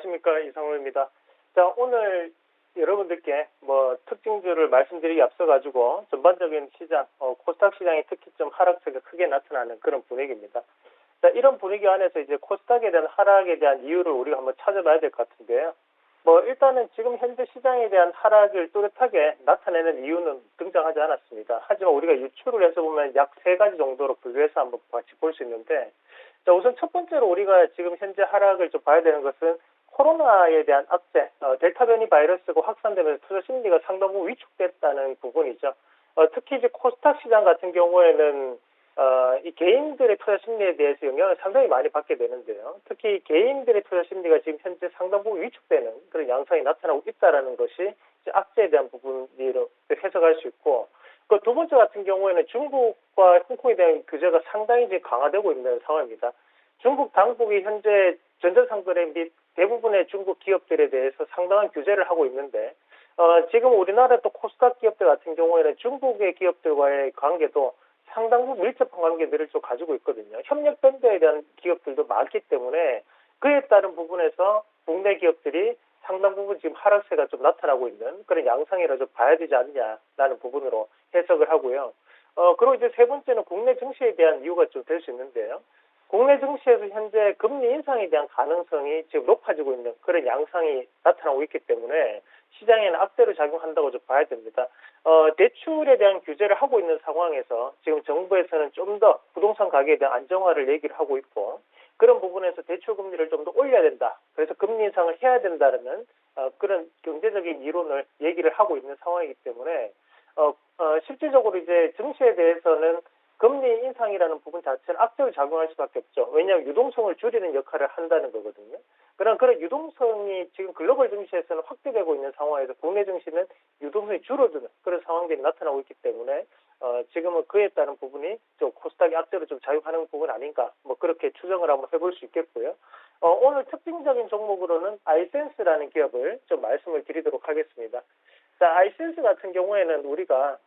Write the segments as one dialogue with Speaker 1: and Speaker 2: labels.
Speaker 1: 안녕하십니까, 이상호입니다. 자, 오늘 여러분들께 특징주를 말씀드리기 앞서가지고 전반적인 시장, 코스닥 시장이 특히 좀 하락세가 크게 나타나는 그런 분위기입니다. 자, 이런 분위기 안에서 이제 코스닥에 대한 하락에 대한 이유를 우리가 한번 찾아봐야 될 것 같은데요. 일단은 지금 현재 시장에 대한 하락을 뚜렷하게 나타내는 이유는 등장하지 않았습니다. 하지만 우리가 유추를 해서 보면 약 세 가지 정도로 분류해서 한번 같이 볼 수 있는데, 자, 우선 첫 번째로 우리가 지금 현재 하락을 좀 봐야 되는 것은 코로나에 대한 악재, 델타 변이 바이러스가 확산되면서 투자 심리가 상당 부분 위축됐다는 부분이죠. 특히 이제 코스닥 시장 같은 경우에는 이 개인들의 투자 심리에 대해서 영향을 상당히 많이 받게 되는데요. 특히 개인들의 투자 심리가 지금 현재 상당 부분 위축되는 그런 양상이 나타나고 있다는 것이 이제 악재에 대한 부분으로 해석할 수 있고, 그 두 번째 같은 경우에는 중국과 홍콩에 대한 규제가 상당히 지금 강화되고 있는 상황입니다. 중국 당국이 현재 전자상거래 및 대부분의 중국 기업들에 대해서 상당한 규제를 하고 있는데, 지금 우리나라 또 코스닥 기업들 같은 경우에는 중국의 기업들과의 관계도 상당 부분 밀접한 관계들을 좀 가지고 있거든요. 협력 밴드에 대한 기업들도 많기 때문에 그에 따른 부분에서 국내 기업들이 상당 부분 지금 하락세가 좀 나타나고 있는 그런 양상이라 좀 봐야 되지 않냐라는 부분으로 해석을 하고요. 그리고 이제 세 번째는 국내 증시에 대한 이유가 좀 될 수 있는데요. 국내 증시에서 현재 금리 인상에 대한 가능성이 지금 높아지고 있는 그런 양상이 나타나고 있기 때문에 시장에는 악재로 작용한다고 좀 봐야 됩니다. 대출에 대한 규제를 하고 있는 상황에서 지금 정부에서는 좀 더 부동산 가격에 대한 안정화를 얘기를 하고 있고, 그런 부분에서 대출 금리를 좀 더 올려야 된다. 그래서 금리 인상을 해야 된다는 그런 경제적인 이론을 얘기를 하고 있는 상황이기 때문에 실질적으로 이제 증시에 대해서는 금리 인상이라는 부분 자체는 악재로 작용할 수밖에 없죠. 왜냐하면 유동성을 줄이는 역할을 한다는 거거든요. 그런 유동성이 지금 글로벌 증시에서는 확대되고 있는 상황에서 국내 증시는 유동성이 줄어드는 그런 상황들이 나타나고 있기 때문에 지금은 그에 따른 부분이 좀 코스닥의 악재로 좀 작용하는 부분 아닌가, 그렇게 추정을 한번 해볼 수 있겠고요. 오늘 특징적인 종목으로는 아이센스라는 기업을 좀 말씀을 드리도록 하겠습니다. 자, 아이센스 같은 경우에는 우리가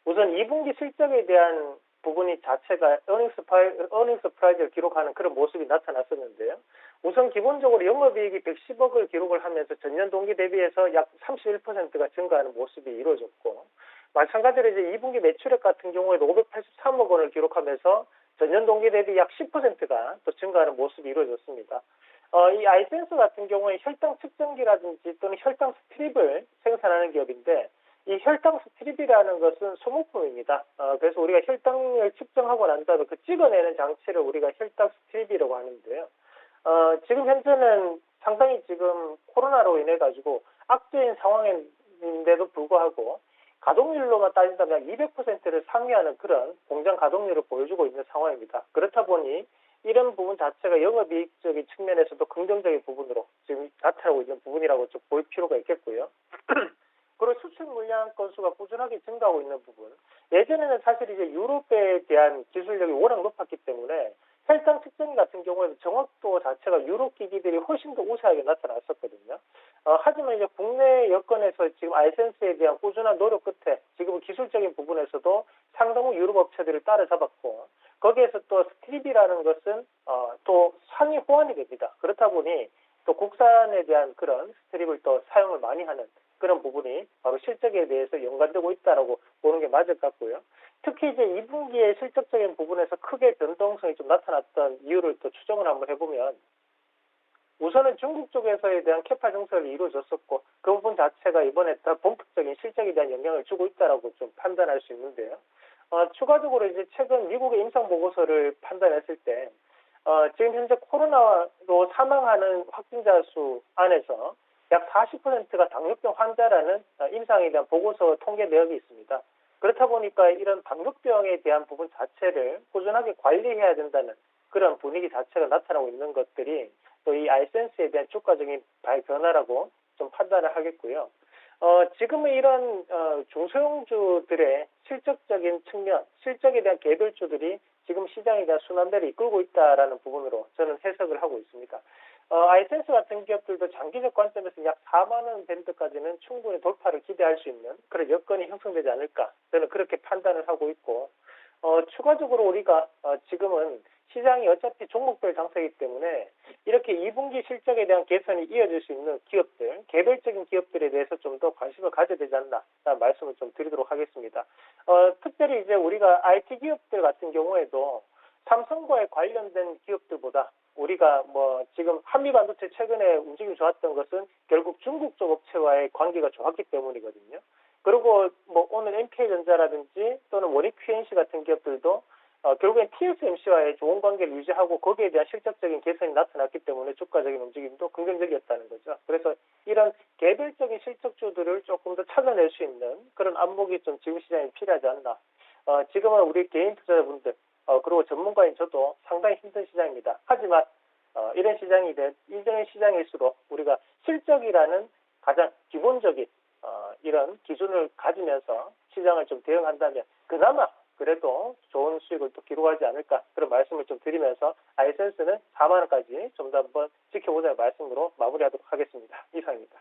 Speaker 1: 우선 2분기 실적에 대한 부분이 자체가 어닝스 프라이즈를 기록하는 그런 모습이 나타났었는데요. 우선 기본적으로 영업이익이 110억을 기록을 하면서 전년 동기 대비해서 약 31%가 증가하는 모습이 이루어졌고, 마찬가지로 이제 2분기 매출액 같은 경우에도 583억 원을 기록하면서 전년 동기 대비 약 10%가 또 증가하는 모습이 이루어졌습니다. 이 아이센스 같은 경우에 혈당 측정기라든지 또는 혈당 스트립을 생산하는 기업인데, 이 혈당 스트립이라는 것은 소모품입니다. 그래서 우리가 혈당을 측정하고 난 다음에 그 찍어내는 장치를 우리가 혈당 스트립이라고 하는데요. 지금 현재는 상당히 지금 코로나로 인해 가지고 악재인 상황인데도 불구하고 가동률로만 따진다면 약 200%를 상회하는 그런 공장 가동률을 보여주고 있는 상황입니다. 그렇다 보니 이런 부분 자체가 영업이익적인 측면에서도 긍정적인 부분으로 지금 나타나고 있는 부분이라고 좀 볼 필요가 있겠고요. 그리고 수출 물량 건수가 꾸준하게 증가하고 있는 부분. 예전에는 사실 이제 유럽에 대한 기술력이 워낙 높았기 때문에 혈당 측정기 같은 경우에는 정확도 자체가 유럽 기기들이 훨씬 더 우세하게 나타났었거든요. 하지만 이제 국내 여건에서 지금 아이센스에 대한 꾸준한 노력 끝에 지금은 기술적인 부분에서도 상당히 유럽 업체들을 따라잡았고, 거기에서 또 스트립이라는 것은 또 상위 호환이 됩니다. 그렇다 보니 또 국산에 대한 그런 스트립을 또 사용을 많이 하는 그런 부분이 바로 실적에 대해서 연관되고 있다라고 보는 게 맞을 것 같고요. 특히 이제 2분기의 실적적인 부분에서 크게 변동성이 좀 나타났던 이유를 또 추정을 한번 해보면, 우선은 중국 쪽에서에 대한 캐파 증설이 이루어졌었고, 그 부분 자체가 이번에 더 본격적인 실적에 대한 영향을 주고 있다라고 좀 판단할 수 있는데요. 추가적으로 이제 최근 미국의 임상 보고서를 판단했을 때, 지금 현재 코로나로 사망하는 확진자 수 안에서 약 40%가 당뇨병 환자라는 임상에 대한 보고서 통계 내역이 있습니다. 그렇다 보니까 이런 당뇨병에 대한 부분 자체를 꾸준하게 관리해야 된다는 그런 분위기 자체가 나타나고 있는 것들이 또 이 아이센스에 대한 주가적인 변화라고 좀 판단을 하겠고요. 지금은 이런 중소형주들의 실적적인 측면, 실적에 대한 개별주들이 지금 시장에 대한 순환대를 이끌고 있다라는 부분으로 저는 해석을 하고 있습니다. 아이센스 같은 기업들도 장기적 관점에서 약 4만 원 밴드까지는 충분히 돌파를 기대할 수 있는 그런 여건이 형성되지 않을까, 저는 그렇게 판단을 하고 있고, 추가적으로 우리가 지금은 시장이 어차피 종목별 장사이기 때문에 이렇게 2분기 실적에 대한 개선이 이어질 수 있는 기업들, 개별적인 기업들에 대해서 좀 더 관심을 가져야 되지 않나라는 말씀을 좀 드리도록 하겠습니다. 특별히 이제 우리가 IT 기업들 같은 경우에도 삼성과의 관련된 기업들보다 우리가 뭐 지금 한미반도체 최근에 움직임이 좋았던 것은 결국 중국 쪽 업체와의 관계가 좋았기 때문이거든요. 그리고 뭐 오늘 MK전자라든지 또는 원익 QNC 같은 기업들도 결국엔 TSMC와의 좋은 관계를 유지하고 거기에 대한 실적적인 개선이 나타났기 때문에 주가적인 움직임도 긍정적이었다는 거죠. 그래서 이런 개별적인 실적주들을 조금 더 찾아낼 수 있는 그런 안목이 좀 지금 시장에 필요하지 않나. 지금은 우리 개인 투자자분들 그리고 전문가인 저도 상당히 힘든 시장입니다. 하지만 이런 이런 시장일수록 우리가 실적이라는 가장 기본적인 이런 기준을 가지면서 시장을 좀 대응한다면 그나마 그래도 좋은 수익을 또 기록하지 않을까 그런 말씀을 좀 드리면서 아이센스는 4만 원까지 좀 더 한번 지켜보자는 말씀으로 마무리하도록 하겠습니다. 이상입니다.